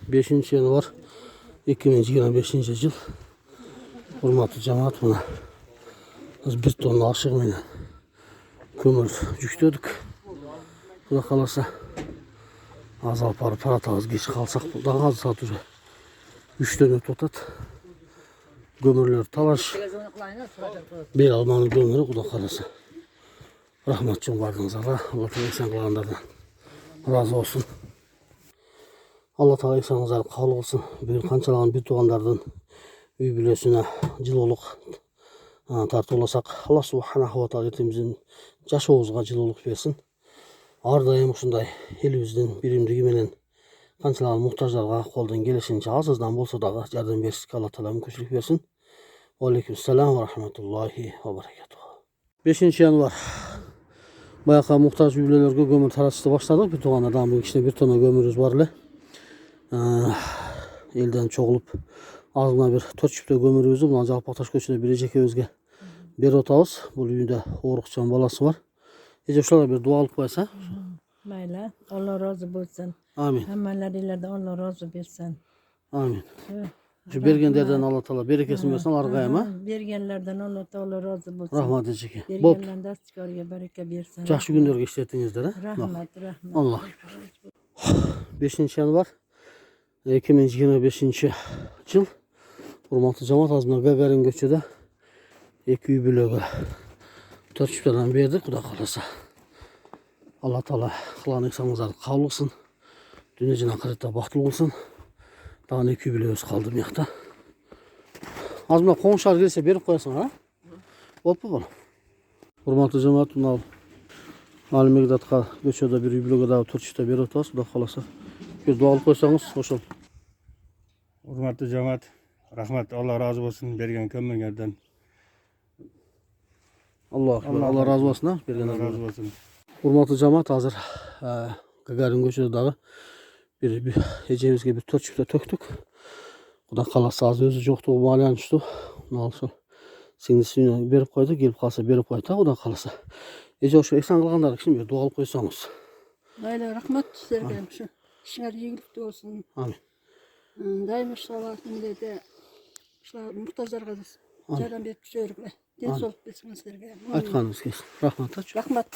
5 yanvar 2025 yıl. Hurmatlı cemaat, buna biz 1 tonla aşığıyla kömür yükledik. Bu da kalırsa az alparı para tağız geç kalsak daha az satacak. 3 tane tutat. Gömürler talaş. Bir almanın gömürü bu da kalırsa. Rahmetçim vardınız Allah. Allah Teala sen kılanlardan razı olsun. Allah Teala insanınızdan kabul olsun. Bir kançalan bir tuğanlardan üy bilesine ciloluk tartı olasak Allah subhanahu wa ta'ala etimizin caşoğuzga ciloluk versin. Ardayım uşunday elimizden birimdigi menen kançalan muhtajlarga koldan gelişince azızdan bolsa da yardım versin. Allah Teala mümkünçülük versin. Aleykümselam ve rahmetullahi ve berekatuhu. 5 yanvar. Bayağı muhtaç üylerge gömür tarasıda başladık. Bir tuğanlardan bu içinde 1 tona gömürüz var ile. Elden çoğulup ağzına bir 4 çifte gömürüzü buna Jalpaktaş köşede bilecek özge bir otağız. Bu düğünde Oğrukçan balası var. Ece şurada bir dualık koysa. Mayla. Allah razı olsun. Amin. Hemenleriyle Allah razı olsun. Amin. Şu bergenlerden Allah Teala berekesini versin arkaya mı? Bergenlerden Allah Teala razı olsun. Rahmet edecek. Bergenlerden de çıkarıya bereket versin. Çarşı günler geçtirdiniz de. Rahmet. Allah. 5 yanvar 2025 yıl. Hurmatlı cemaat, azmına Gagarin göçede 2 bölüge 4 çiftlerden verdik. Bu da kalırsa Allah Teala kılan insanımızdan kabul olsun. Dünyacın akırette bahtlı olsun. Daha 2 bölüğümüz kaldı bir yakta. Azmına komşular gelirse verip koyasın ha. Olup mu bana? Hurmatlı cemaat, bunlar Malim Megdat'a göçede bir bölüge daha 4 çifte bir otas. Bu da kalırsa bir dualık koysanız hoş olur. Hurmatlı cemaat, rahmet, Allah razı olsun bergen kömürlerden. Allah razı olsun ha. Allah razı olsun. Hurmatlı cemaat, hazır Gagarin göçede dağı bir ecemizge bir 4 çifte töktük. Bu da kalırsa az özü yoktu, o maliyan düştü. Ondan sonra singisini verip koyduk, gelip kalsa verip koyduk. O da kalırsa. Ece şu eksan kılganlar için bir dualık koysanız. Layla rahmet sergilim şu. İşler iyilik olsun. Amin. Daim inşallah millete muhtaçlarga yardım etip sörükle. Den solup besmen sergilim. Aytkanınız kesin. Rahmet aç. Rahmet.